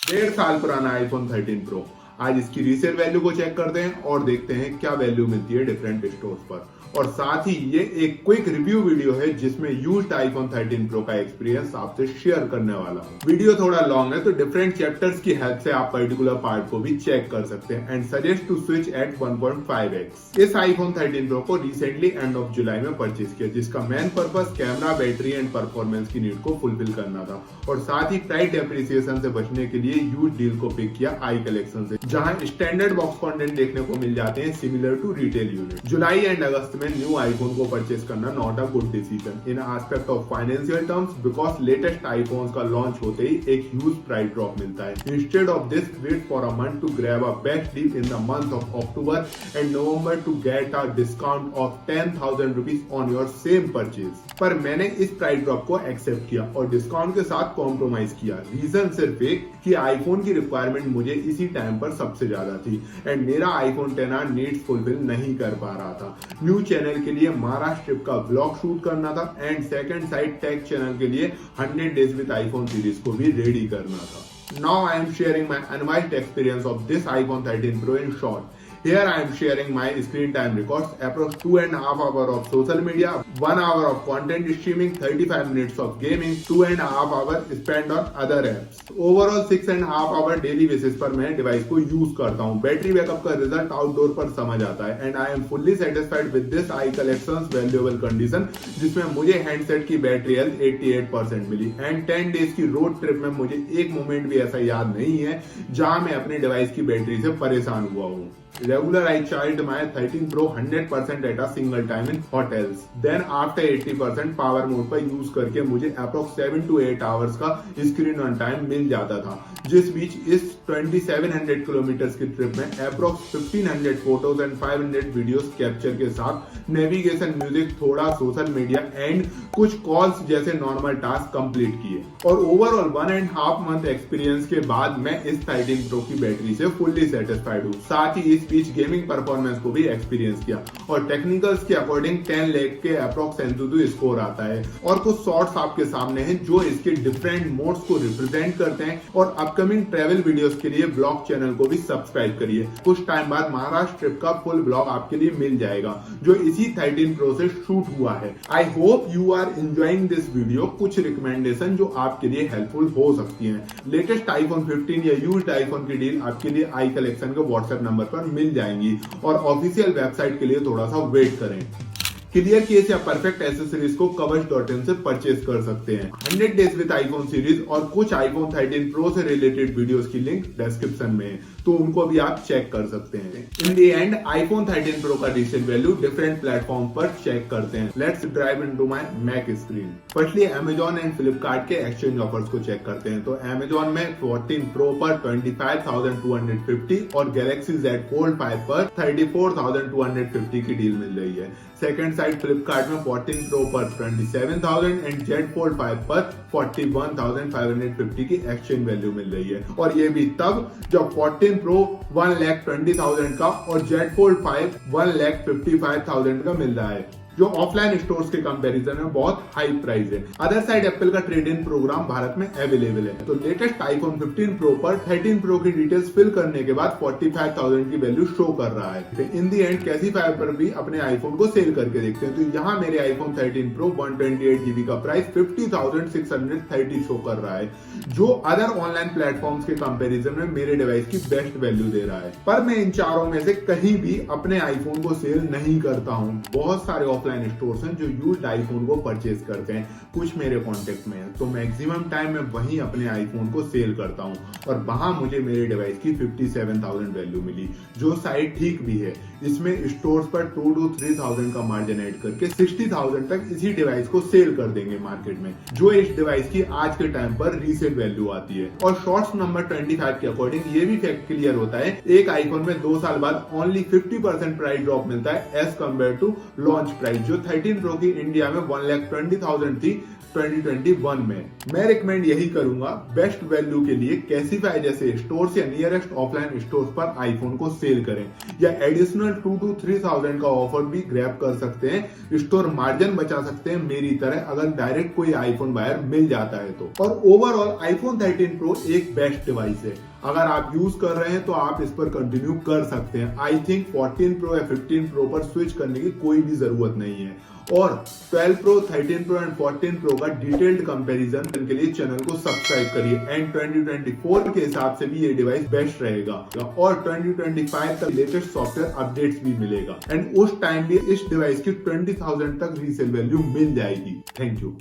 1.5 साल पुराना iPhone 13 pro. आज इसकी रीसेल वैल्यू को चेक करते हैं और देखते हैं क्या वैल्यू मिलती है डिफरेंट स्टोर्स पर। और साथ ही ये एक क्विक रिव्यू वीडियो है जिसमें यूज्ड आईफोन 13 प्रो का एक्सपीरियंस आपसे शेयर करने वाला हूँ। वीडियो थोड़ा लॉन्ग है तो डिफरेंट चैप्टर्स की हेल्प से आप पर्टिकुलर पार्ट को भी चेक कर सकते हैं and suggest to switch at 1.5x। इस आईफोन 13 प्रो को रिसेंटली एंड ऑफ जुलाई में परचेज किया, जिसका main purpose camera, battery and performance की नीड को फुलफिल करना था और साथ ही प्राइस डेप्रिसिएशन से बचने के लिए यूज डील को पिक किया आई कलेक्शन से, जहां स्टैंडर्ड बॉक्स कंटेंट देखने को मिल जाते हैं सिमिलर टू रिटेल यूनिट। जुलाई एंड अगस्त में न्यू आईफोन को परचेज करना not a good decision in aspect of financial terms, because latest iPhones का लॉन्च होते ही एक ह्यूज प्राइस ड्रॉप मिलता है। Instead of this, wait for a month to grab a best deal in the month of October and November to get a discount of 10,000 rupees on your same purchase. पर मैंने इस price drop को accept किया और discount के साथ compromise किया। Reason सिर्फ एक कि आईफोन की रिक्वायरमेंट मुझे इसी टाइम पर सबसे ज्यादा थी एंड मेरा आईफोन 10R नीड्स फुलफिल नहीं कर पा रहा था। न्यू चैनल के लिए महाराष्ट्र ट्रिप का व्लॉग शूट करना था and second side take channel के लिए 100 डेज विद आईफोन सीरीज को भी रेडी करना था। Now I am sharing my unbiased experience of this iPhone 13 pro in short. Here I am sharing my screen time records, approx 2.5 hours of social media, 1 hour of content streaming, 35 minutes of gaming, 2.5 hours spent on other apps. Overall 6.5 hour daily basis पर मैं device को use करता हूँ। Battery backup का result outdoor पर समझ आता है and I am fully satisfied with this I collections valuable condition, जिसमें मुझे हैंडसेट की बैटरी हेल्थ 88% मिली एंड 10 डेज की रोड ट्रिप में मुझे एक मोमेंट भी ऐसा याद नहीं है जहां मैं अपनी डिवाइस की बैटरी से परेशान हुआ हूँ। Regular I charged my 13 Pro 100% at a single time in hotels. Then after 80% power mode पर यूज करके मुझे approx 7 to 8 hours का स्क्रीन ऑन टाइम मिल जाता था, जिस बीच इस 2700 किलोमीटर की ट्रिप में approx 1500 photos and 500 videos capture के साथ नेविगेशन, म्यूजिक, थोड़ा सोशल मीडिया एंड कुछ कॉल्स जैसे नॉर्मल टास्क कंप्लीट किए। और ओवरऑल 1.5 मंथ एक्सपीरियंस के बाद मैं इस 13 प्रो की बैटरी से फुल्ली सेटिस्फाइड हूँ। साथ ही इस बीच गेमिंग परफॉर्मेंस को भी एक्सपीरियंस किया और टेक्निकल्स के अकॉर्डिंग 10 लाख के अप्रॉक्स एंथुसियास्ट स्कोर आता है। और कुछ शॉर्ट्स आपके सामने हैं जो इसके डिफरेंट मोड्स को रिप्रेजेंट करते हैं। और अपकमिंग ट्रैवल वीडियोस के लिए ब्लॉग चैनल को भी सब्सक्राइब करिए। कुछ टाइम बाद महाराष्ट्र ट्रिप का फुल ब्लॉग आपके लिए मिल जाएगा जो इसी 13 प्रो से शूट हुआ है। I hope you are enjoying this video. कुछ रिकमेंडेशन जो आपके लिए हेल्पफुल हो सकती हैं। लेटेस्ट आईफोन 15 या यूज्ड आईफोन की डील आपके लिए आई कलेक्शन के व्हाट्सएप नंबर पर मिल जाएंगी और ऑफिशियल वेबसाइट के लिए थोड़ा सा वेट करें। क्लियर केस या परफेक्ट एसेसरीज को कवच.in से परचेज कर सकते हैं। 100 डेज विद आईफोन सीरीज और कुछ आईफोन 13 प्रो से रिलेटेड वीडियोस की लिंक डिस्क्रिप्शन में है, तो उनको भी आप चेक कर सकते हैं। In the end iPhone 13 Pro का रीसेल वैल्यू डिफरेंट प्लेटफॉर्म पर चेक करते हैं। Let's drive into my Mac screen. Firstly Amazon and Flipkart के एक्सचेंज ऑफर्स को चेक करते हैं। तो अमेजॉन में 14 प्रो पर 25,250 और गैलेक्सी Z Fold 5 पर 34,250 की डील मिल रही है। सेकंड साइड फ्लिपकार्ट में 14 प्रो पर 27,000 एंड Z Fold 5 पर 41,550 की एक्सचेंज वैल्यू मिल रही है। और ये भी तब जब 14 प्रो 1,20,000 का और Z Fold 5 1,55,000 का मिल रहा है, जो ऑफलाइन स्टोर्स के कंपैरिजन में बहुत हाई प्राइस है। अदर साइड एप्पल का ट्रेड इन प्रोग्राम भारत में अवेलेबल है। तो लेटेस्ट आईफोन 15 प्रो पर 13 प्रो की डिटेल्स फिल करने के बाद 45,000 की वैल्यू शो कर रहा है। इन दी एंड कैसीफाई पर भी अपने आईफोन को सेल करके देखते हैं। तो यहाँ मेरे आईफोन 13 प्रो 128GB का प्राइस 50,630 शो कर रहा है, जो अदर ऑनलाइन प्लेटफॉर्म्स के कंपैरिजन में मेरे डिवाइस की बेस्ट वैल्यू दे रहा है। पर मैं इन चारों में से कहीं भी अपने आईफोन को सेल नहीं करता हूँ। बहुत सारे ऑफलाइन स्टोर्स हैं जो यूज्ड आईफोन को परचेज करते हैं, कुछ मेरे कांटेक्ट में है। तो मैक्सिमम टाइम मैं वहीं अपने आईफोन को सेल करता हूं और वहां मुझे मेरे डिवाइस की 57,000 वैल्यू मिली, जो साइड ठीक भी है। इसमें स्टोर्स पर 2 to 3,000 का मार्जिन ऐड करके 60,000 तक इसी डिवाइस को सेल कर देंगे मार्केट में, जो इस डिवाइस की आज के टाइम पर रीसेल वैल्यू आती है। और शॉर्ट्स नंबर 25 के अकॉर्डिंग ये भी फैक्ट क्लियर होता है, एक आईफोन में 2 साल बाद ओनली 50% प्राइस ड्रॉप मिलता है as compare to launch price, जो 13 प्रो की इंडिया में 1,20,000 थी 2021 में। मैं रिकमेंड यही करूंगा, बेस्ट वैल्यू के लिए कैसीफाई जैसे स्टोर्स या नियरेस्ट ऑफलाइन स्टोर्स पर आईफोन को सेल करें या एडिशनल 2 to 3,000 का ऑफर भी ग्रैब कर सकते हैं, स्टोर मार्जिन बचा सकते हैं मेरी तरह अगर डायरेक्ट कोई आईफोन बायर मिल जाता है तो। और ओवरऑल आईफोन 13 प्रो एक बेस्ट डिवाइस है, अगर आप यूज कर रहे हैं तो आप इस पर कंटिन्यू कर सकते हैं। आई थिंक 14 प्रो या 15 प्रो पर स्विच करने की कोई भी जरूरत नहीं है। और 12 प्रो, 13 प्रो एंड 14 प्रो का डिटेल्ड कंपैरिजन के लिए चैनल को सब्सक्राइब करिए एंड 2024 के हिसाब से भी ये डिवाइस बेस्ट रहेगा और 2025 तक लेटेस्ट सॉफ्टवेयर अपडेट्स भी मिलेगा एंड उस टाइम भी इस डिवाइस की 20,000 तक रीसेल वैल्यू मिल जाएगी। Thank you.